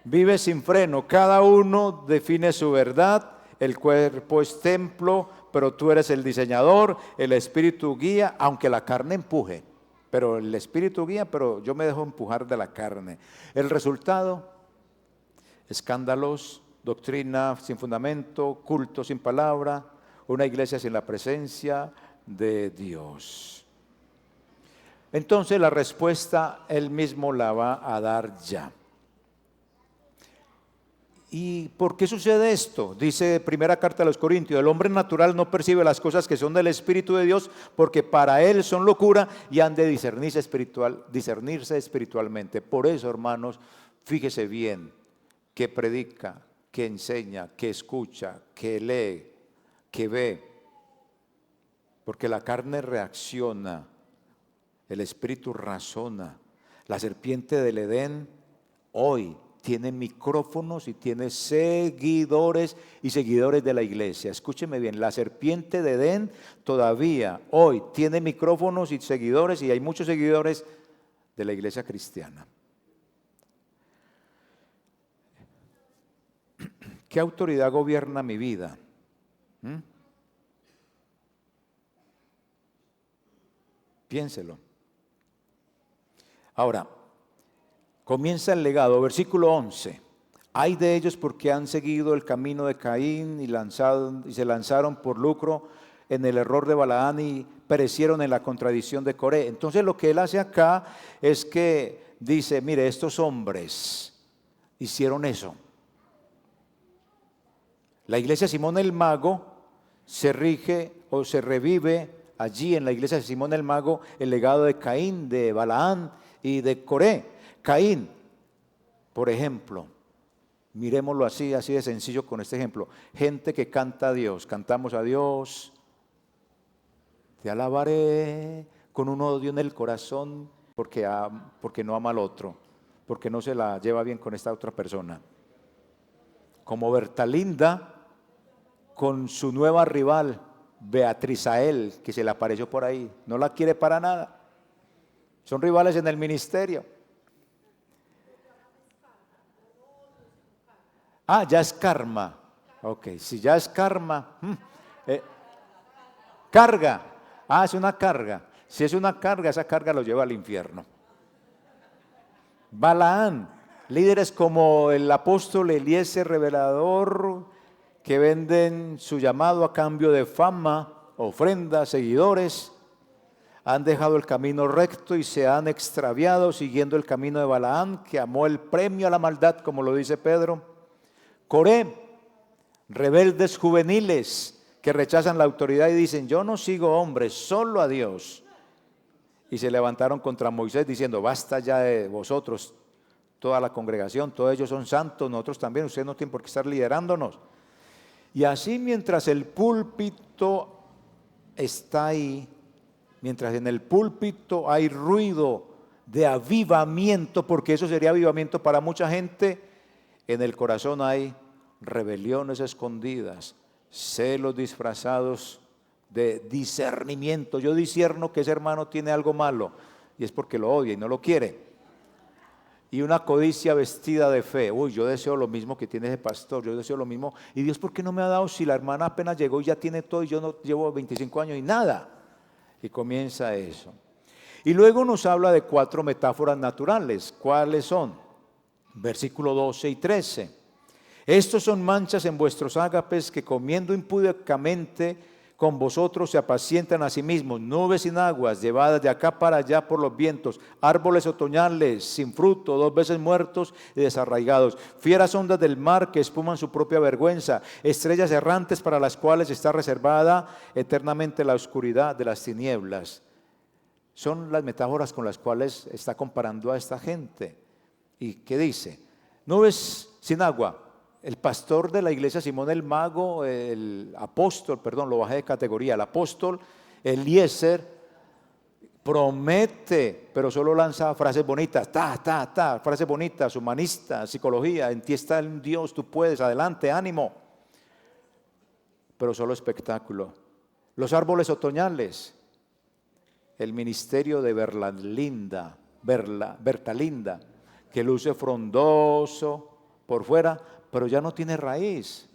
vive sin freno, cada uno define su verdad, el cuerpo es templo, pero tú eres el diseñador, el espíritu guía, aunque la carne empuje, pero el espíritu guía, pero yo me dejo empujar de la carne. El resultado: escándalos, doctrina sin fundamento, culto sin palabra, una iglesia sin la presencia de Dios. Entonces la respuesta Él mismo la va a dar ya. ¿Y por qué sucede esto? Dice primera carta a los Corintios: el hombre natural no percibe las cosas que son del Espíritu de Dios, porque para él son locura y han de discernirse espiritualmente. Por eso, hermanos, fíjese bien que predica, que enseña, que escucha, que lee, que ve, porque la carne reacciona, el espíritu razona. La serpiente del Edén hoy tiene micrófonos y tiene seguidores y seguidores de la iglesia. Escúcheme bien, la serpiente de Edén todavía hoy tiene micrófonos y seguidores, y hay muchos seguidores de la iglesia cristiana. ¿Qué autoridad gobierna mi vida? Piénselo. Ahora, comienza el legado, versículo 11. Hay de ellos porque han seguido el camino de Caín y se lanzaron por lucro en el error de Balaán y perecieron en la contradicción de Coré. Entonces lo que él hace acá es que dice: mire, estos hombres hicieron eso. La iglesia de Simón el Mago se rige o se revive allí en la iglesia de Simón el Mago el legado de Caín, de Balaán y de Coré. Caín, por ejemplo, miremoslo así de sencillo con este ejemplo: gente que canta a Dios, cantamos a Dios, te alabaré, con un odio en el corazón porque no ama al otro, porque no se la lleva bien con esta otra persona. Como Bertalinda con su nueva rival, Beatrizael, que se le apareció por ahí, no la quiere para nada. Son rivales en el ministerio. Ya es karma. Ok, si ya es karma. Carga. Es una carga. Si es una carga, esa carga lo lleva al infierno. Balaán, líderes como el apóstol Eliezer, revelador, que venden su llamado a cambio de fama, ofrendas, seguidores, han dejado el camino recto y se han extraviado siguiendo el camino de Balaán, que amó el premio a la maldad, como lo dice Pedro. Coré, rebeldes juveniles que rechazan la autoridad y dicen: yo no sigo hombres, solo a Dios. Y se levantaron contra Moisés diciendo: basta ya de vosotros, toda la congregación, todos ellos son santos, nosotros también, ustedes no tienen por qué estar liderándonos. Y así, mientras el púlpito está ahí, mientras en el púlpito hay ruido de avivamiento, porque eso sería avivamiento para mucha gente, en el corazón hay rebeliones escondidas, celos disfrazados de discernimiento. Yo discierno que ese hermano tiene algo malo y es porque lo odia y no lo quiere. Y una codicia vestida de fe. Yo deseo lo mismo que tiene ese pastor, yo deseo lo mismo. ¿Y Dios por qué no me ha dado si la hermana apenas llegó y ya tiene todo y yo no llevo 25 años y nada? Y comienza eso. Y luego nos habla de 4 metáforas naturales. ¿Cuáles son? Versículo 12 y 13. Estos son manchas en vuestros ágapes que comiendo impúdicamente con vosotros se apacientan a sí mismos, nubes sin aguas, llevadas de acá para allá por los vientos, árboles otoñales sin fruto, 2 veces muertos y desarraigados, fieras ondas del mar que espuman su propia vergüenza, estrellas errantes para las cuales está reservada eternamente la oscuridad de las tinieblas. Son las metáforas con las cuales está comparando a esta gente. ¿Y qué dice? Nubes sin agua. El pastor de la iglesia, Simón el Mago, el apóstol, perdón, lo bajé de categoría, el apóstol Eliezer promete, pero solo lanza frases bonitas, frases bonitas, humanistas, psicología, en ti está el Dios, tú puedes, adelante, ánimo. Pero solo espectáculo. Los árboles otoñales, el ministerio de Bertalinda, que luce frondoso por fuera, pero ya no tiene raíz,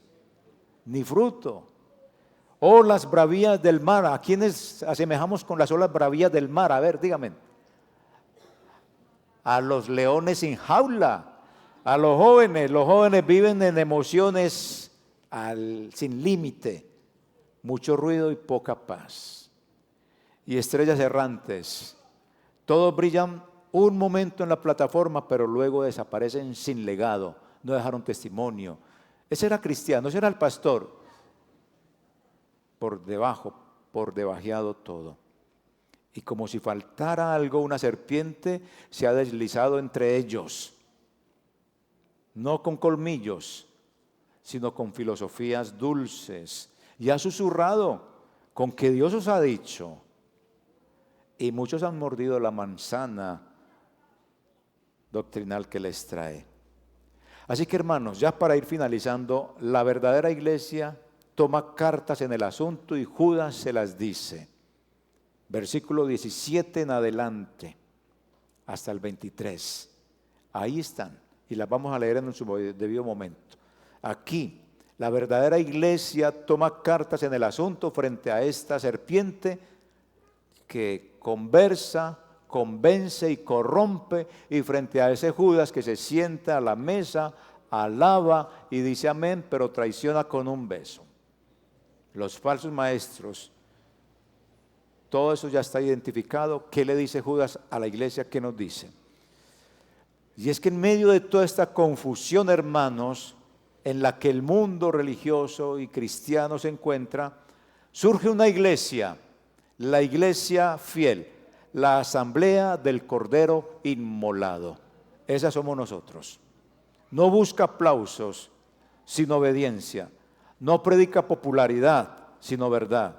ni fruto. O las bravías del mar, ¿a quiénes asemejamos con las olas bravías del mar? A ver, dígame. A los leones sin jaula, a los jóvenes viven en emociones sin límite, mucho ruido y poca paz. Y estrellas errantes, todos brillan un momento en la plataforma, pero luego desaparecen sin legado. No dejaron testimonio. Ese era cristiano, ese era el pastor. Por debajeado todo. Y como si faltara algo, una serpiente se ha deslizado entre ellos. No con colmillos, sino con filosofías dulces. Y ha susurrado con que Dios os ha dicho. Y muchos han mordido la manzana doctrinal que les trae. Así que hermanos, ya para ir finalizando, la verdadera iglesia toma cartas en el asunto y Judas se las dice. Versículo 17 en adelante, hasta el 23. Ahí están, y las vamos a leer en su debido momento. Aquí, la verdadera iglesia toma cartas en el asunto frente a esta serpiente que conversa, convence y corrompe, y frente a ese Judas que se sienta a la mesa, alaba y dice amén, pero traiciona con un beso. Los falsos maestros, todo eso ya está identificado. ¿Qué le dice Judas a la iglesia? ¿Qué nos dice? Y es que en medio de toda esta confusión, hermanos, en la que el mundo religioso y cristiano se encuentra, surge una iglesia, la iglesia fiel, la asamblea del Cordero inmolado. Esa somos nosotros. No busca aplausos, sino obediencia. No predica popularidad, sino verdad.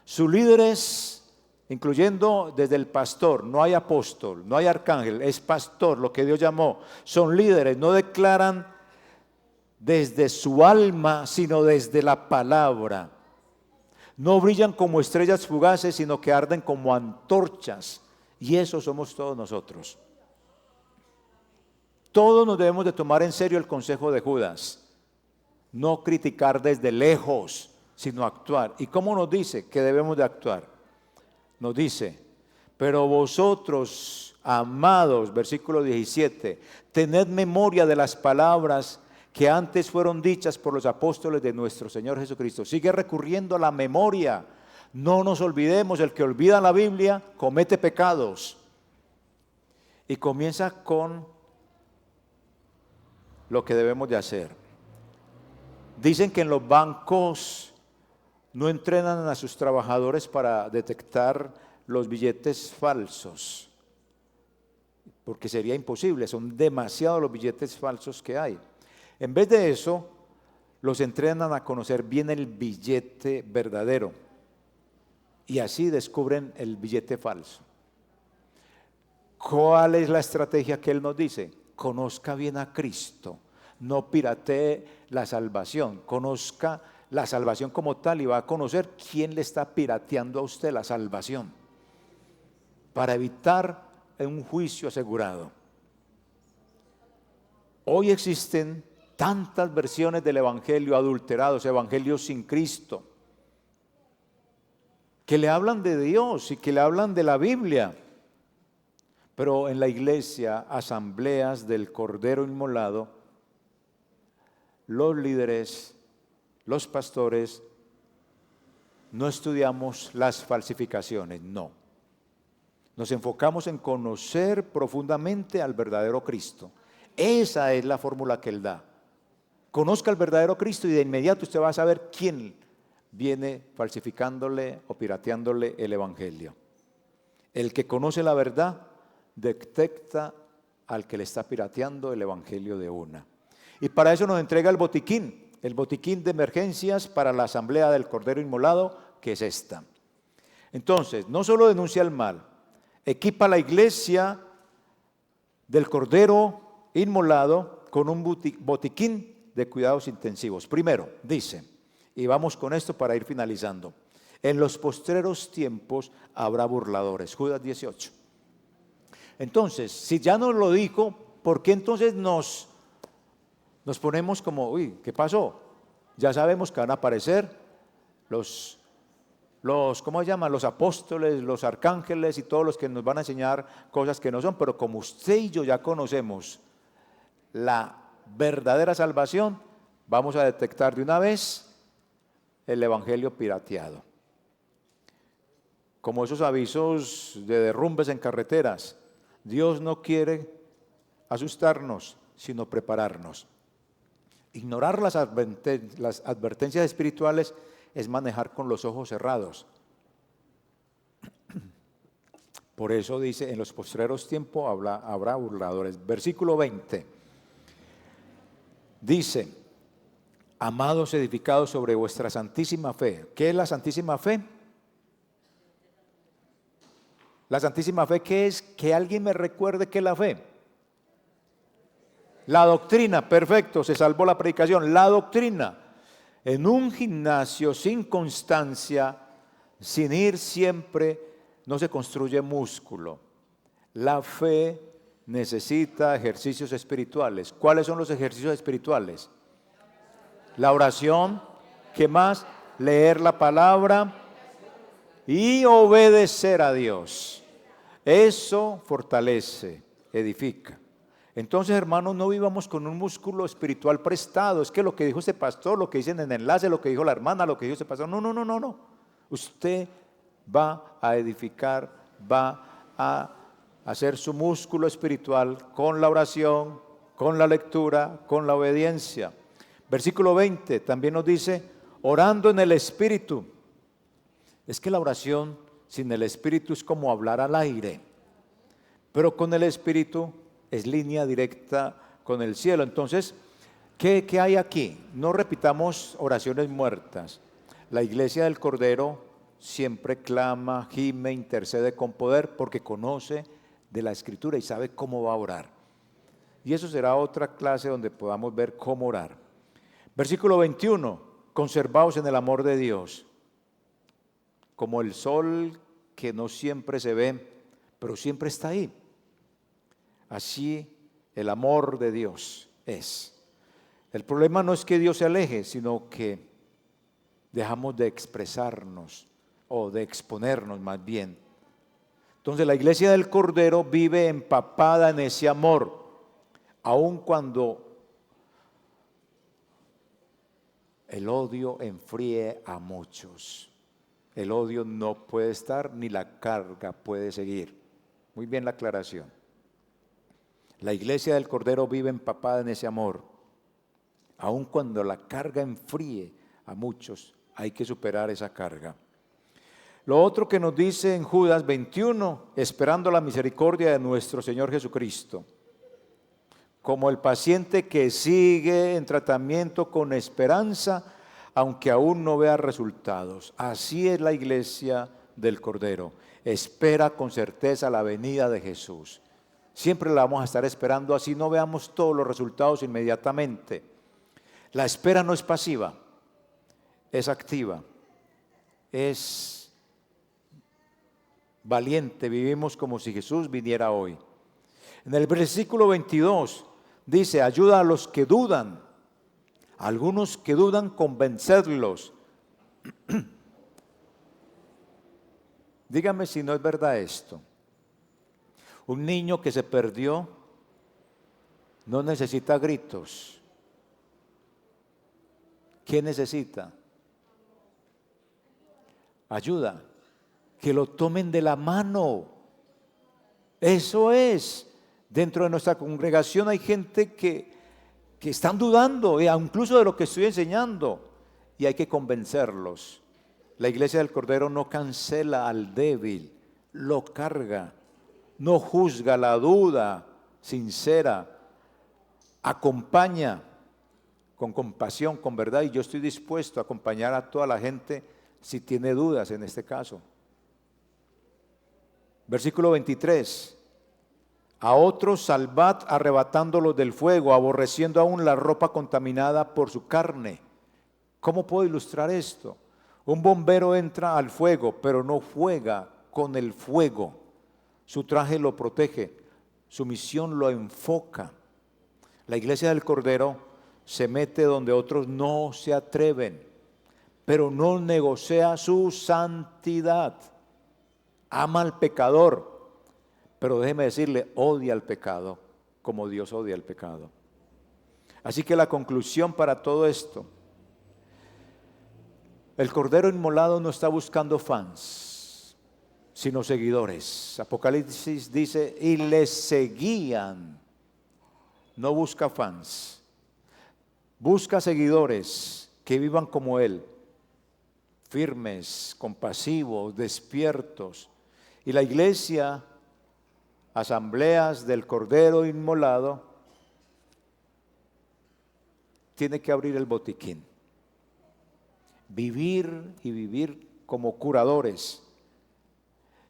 Sus líderes, incluyendo desde el pastor, no hay apóstol, no hay arcángel, es pastor, lo que Dios llamó. Son líderes, no declaran desde su alma, sino desde la palabra. No brillan como estrellas fugaces, sino que arden como antorchas. Y eso somos todos nosotros. Todos nos debemos de tomar en serio el consejo de Judas. No criticar desde lejos, sino actuar. ¿Y cómo nos dice que debemos de actuar? Nos dice, pero vosotros, amados, versículo 17, tened memoria de las palabras que antes fueron dichas por los apóstoles de nuestro Señor Jesucristo. Sigue recurriendo a la memoria. No nos olvidemos, el que olvida la Biblia comete pecados. Y comienza con lo que debemos de hacer. Dicen que en los bancos no entrenan a sus trabajadores para detectar los billetes falsos, porque sería imposible, son demasiados los billetes falsos que hay. En vez de eso, los entrenan a conocer bien el billete verdadero y así descubren el billete falso. ¿Cuál es la estrategia que él nos dice? Conozca bien a Cristo, no piratee la salvación, conozca la salvación como tal y va a conocer quién le está pirateando a usted la salvación para evitar un juicio asegurado. Hoy existen tantas versiones del evangelio adulterados, evangelios sin Cristo, que le hablan de Dios y que le hablan de la Biblia. Pero en la iglesia, asambleas del Cordero inmolado, los líderes, los pastores, no estudiamos las falsificaciones, no. Nos enfocamos en conocer profundamente al verdadero Cristo. Esa es la fórmula que Él da. Conozca al verdadero Cristo y de inmediato usted va a saber quién viene falsificándole o pirateándole el Evangelio. El que conoce la verdad detecta al que le está pirateando el Evangelio de una. Y para eso nos entrega el botiquín de emergencias para la asamblea del Cordero Inmolado, que es esta. Entonces, no solo denuncia el mal, equipa a la iglesia del Cordero Inmolado con un botiquín de cuidados intensivos. Primero, dice, y vamos con esto para ir finalizando, en los postreros tiempos habrá burladores, Judas 18. Entonces, si ya nos lo dijo, ¿por qué entonces nos ponemos como, uy, ¿qué pasó? Ya sabemos que van a aparecer los ¿cómo se llaman? Los apóstoles, los arcángeles y todos los que nos van a enseñar cosas que no son, pero como usted y yo ya conocemos la verdadera salvación, vamos a detectar de una vez el evangelio pirateado. Como esos avisos de derrumbes en carreteras. Dios no quiere asustarnos, sino prepararnos. Ignorar las advertencias espirituales es manejar con los ojos cerrados. Por eso dice, en los postreros tiempos habrá burladores. Versículo 20. Dice, amados edificados sobre vuestra santísima fe. ¿Qué es la santísima fe? La santísima fe, ¿qué es? Que alguien me recuerde qué es la fe. La doctrina, perfecto, se salvó la predicación. La doctrina. En un gimnasio sin constancia, sin ir siempre, no se construye músculo. La fe necesita ejercicios espirituales. ¿Cuáles son los ejercicios espirituales? La oración, ¿qué más? Leer la palabra y obedecer a Dios. Eso fortalece, edifica. Entonces, hermanos, no vivamos con un músculo espiritual prestado. Es que lo que dijo este pastor, lo que dicen en el enlace, lo que dijo la hermana, lo que dijo este pastor. No. Usted va a edificar, va a hacer su músculo espiritual con la oración, con la lectura, con la obediencia. Versículo 20 también nos dice, orando en el Espíritu. Es que la oración sin el Espíritu es como hablar al aire, pero con el Espíritu es línea directa con el cielo. Entonces, ¿qué hay aquí? No repitamos oraciones muertas. La iglesia del Cordero siempre clama, gime, intercede con poder porque conoce de la Escritura y sabe cómo va a orar. Y eso será otra clase donde podamos ver cómo orar. Versículo 21, conservaos en el amor de Dios, como el sol que no siempre se ve, pero siempre está ahí. Así el amor de Dios es. El problema no es que Dios se aleje, sino que dejamos de expresarnos o de exponernos más bien. Entonces la iglesia del Cordero vive empapada en ese amor, aun cuando el odio enfríe a muchos. El odio no puede estar ni la carga puede seguir. Muy bien la aclaración. La iglesia del Cordero vive empapada en ese amor. Aun cuando la carga enfríe a muchos, hay que superar esa carga. Lo otro que nos dice en Judas 21, esperando la misericordia de nuestro Señor Jesucristo, como el paciente que sigue en tratamiento con esperanza, aunque aún no vea resultados. Así es la iglesia del Cordero. Espera con certeza la venida de Jesús. Siempre la vamos a estar esperando, así no veamos todos los resultados inmediatamente. La espera no es pasiva, es activa, es valiente. Vivimos como si Jesús viniera hoy. En el versículo 22 dice, ayuda a los que dudan. Algunos que dudan, convencerlos. Dígame si no es verdad esto. Un niño que se perdió no necesita gritos. ¿Qué necesita? ayuda, que lo tomen de la mano. Eso es. Dentro de nuestra congregación hay gente que están dudando, incluso de lo que estoy enseñando, y hay que convencerlos. La iglesia del Cordero no cancela al débil, lo carga, no juzga la duda sincera, acompaña con compasión, con verdad, y yo estoy dispuesto a acompañar a toda la gente si tiene dudas en este caso. Versículo 23. A otros salvad arrebatándolos del fuego, aborreciendo aún la ropa contaminada por su carne. ¿Cómo puedo ilustrar esto? Un bombero entra al fuego, pero no juega con el fuego. Su traje lo protege, su misión lo enfoca. La iglesia del Cordero se mete donde otros no se atreven, pero no negocia su santidad. Ama al pecador, pero déjeme decirle, odia al pecado como Dios odia al pecado. Así que la conclusión para todo esto: el Cordero Inmolado no está buscando fans, sino seguidores. Apocalipsis dice, y les seguían. No busca fans, busca seguidores que vivan como Él, firmes, compasivos, despiertos. Y la iglesia, asambleas del Cordero Inmolado, tiene que abrir el botiquín. Vivir como curadores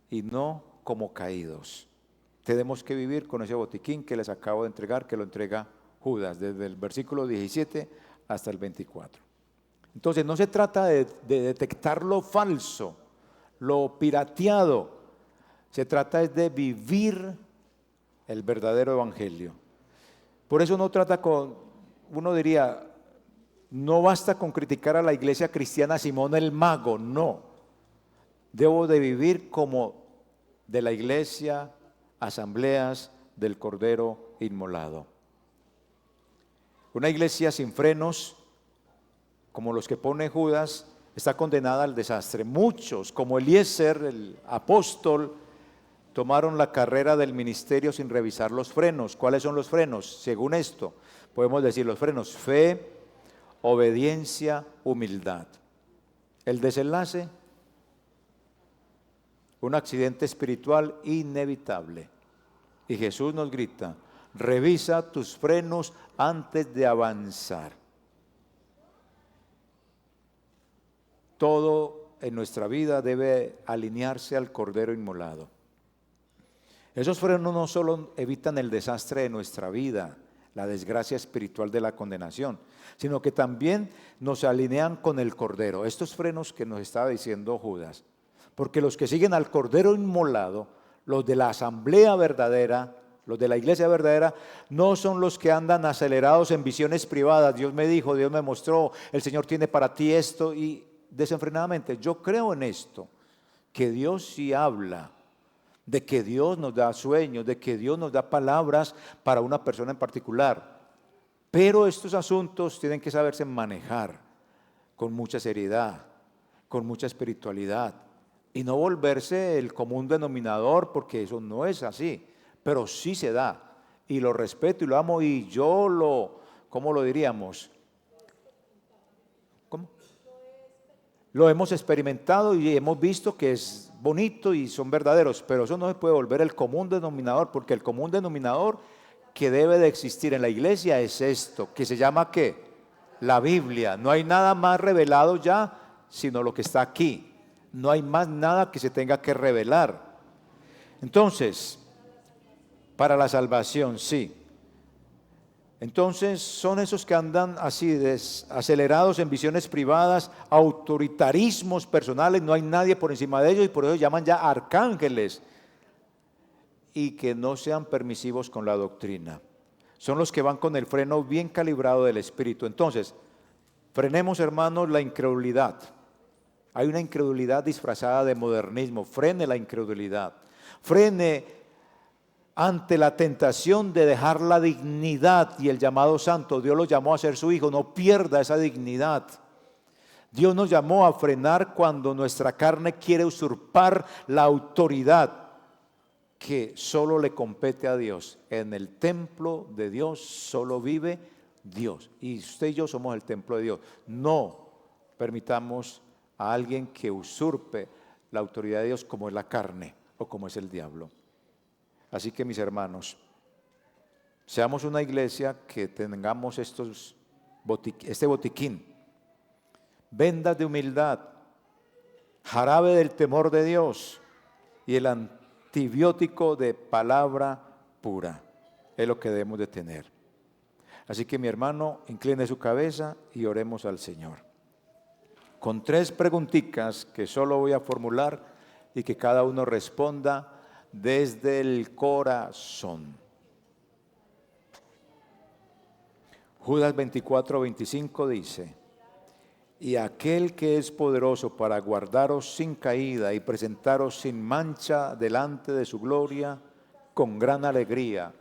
y no como caídos. Tenemos que vivir con ese botiquín que les acabo de entregar, que lo entrega Judas, desde el versículo 17 hasta el 24. Entonces no se trata de detectar lo falso, lo pirateado. Se trata es de vivir el verdadero evangelio. Por eso no trata con, uno diría, no basta con criticar a la iglesia cristiana Simón el Mago, no. Debo de vivir como de la iglesia, asambleas del Cordero Inmolado. Una iglesia sin frenos, como los que pone Judas, está condenada al desastre. Muchos, como Eliezer, el apóstol, tomaron la carrera del ministerio sin revisar los frenos. ¿Cuáles son los frenos? Según esto, podemos decir los frenos: fe, obediencia, humildad. El desenlace: un accidente espiritual inevitable. Y Jesús nos grita: revisa tus frenos antes de avanzar. Todo en nuestra vida debe alinearse al Cordero Inmolado. Esos frenos no solo evitan el desastre de nuestra vida, la desgracia espiritual de la condenación, sino que también nos alinean con el Cordero. Estos frenos que nos estaba diciendo Judas, porque los que siguen al Cordero Inmolado, los de la asamblea verdadera, los de la iglesia verdadera, no son los que andan acelerados en visiones privadas. Dios me dijo, Dios me mostró, el Señor tiene para ti esto, y desenfrenadamente. Yo creo en esto, que Dios sí habla, de que Dios nos da sueños, de que Dios nos da palabras para una persona en particular. Pero estos asuntos tienen que saberse manejar con mucha seriedad, con mucha espiritualidad, y no volverse el común denominador, porque eso no es así, pero sí se da, y lo respeto y lo amo, y yo ¿cómo lo diríamos? ¿Cómo? Lo hemos experimentado y hemos visto que es bonito y son verdaderos, pero eso no se puede volver el común denominador, porque el común denominador que debe de existir en la iglesia es esto, que se llama ¿qué? La Biblia. No hay nada más revelado ya, sino lo que está aquí. No hay más nada que se tenga que revelar. Entonces, para la salvación, sí. Entonces son esos que andan así acelerados en visiones privadas, autoritarismos personales, no hay nadie por encima de ellos, y por eso llaman ya arcángeles, y que no sean permisivos con la doctrina. Son los que van con el freno bien calibrado del Espíritu. Entonces, frenemos, hermanos, la incredulidad. Hay una incredulidad disfrazada de modernismo. Frene la incredulidad. Frene ante la tentación de dejar la dignidad y el llamado santo. Dios lo llamó a ser su hijo. No pierda esa dignidad. Dios nos llamó a frenar cuando nuestra carne quiere usurpar la autoridad que solo le compete a Dios. En el templo de Dios solo vive Dios. Y usted y yo somos el templo de Dios. No permitamos a alguien que usurpe la autoridad de Dios como es la carne o como es el diablo. Así que, mis hermanos, seamos una iglesia que tengamos este botiquín, vendas de humildad, jarabe del temor de Dios y el antibiótico de palabra pura. Es lo que debemos de tener. Así que, mi hermano, incline su cabeza y oremos al Señor. Con 3 preguntitas que solo voy a formular y que cada uno responda desde el corazón. Judas 24:25 dice: y aquel que es poderoso para guardaros sin caída y presentaros sin mancha delante de su gloria, con gran alegría,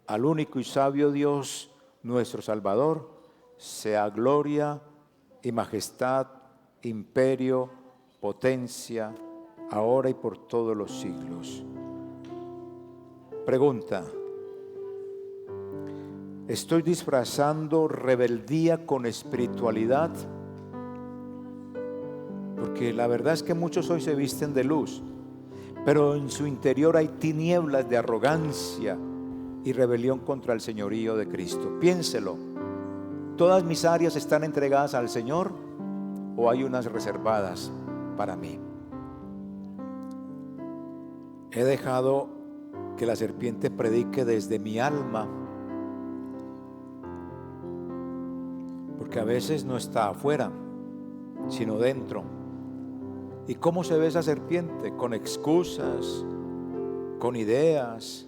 al único y sabio Dios, nuestro Salvador, sea gloria y majestad, imperio, potencia, ahora y por todos los siglos. Pregunta: ¿estoy disfrazando rebeldía con espiritualidad? Porque la verdad es que muchos hoy se visten de luz, pero en su interior hay tinieblas de arrogancia y rebelión contra el señorío de Cristo. Piénselo. ¿Todas mis áreas están entregadas al Señor o hay unas reservadas para mí? He dejado que la serpiente predique desde mi alma, porque a veces no está afuera, sino dentro. ¿Y cómo se ve esa serpiente? Con excusas, con ideas,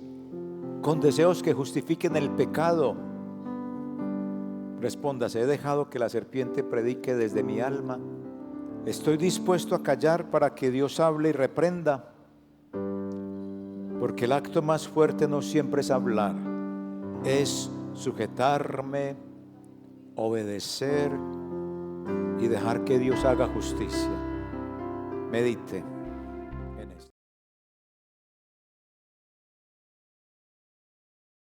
con deseos que justifiquen el pecado. Respóndase: ¿he dejado que la serpiente predique desde mi alma? ¿Estoy dispuesto a callar para que Dios hable y reprenda? Porque el acto más fuerte no siempre es hablar, es sujetarme, obedecer y dejar que Dios haga justicia. Medite.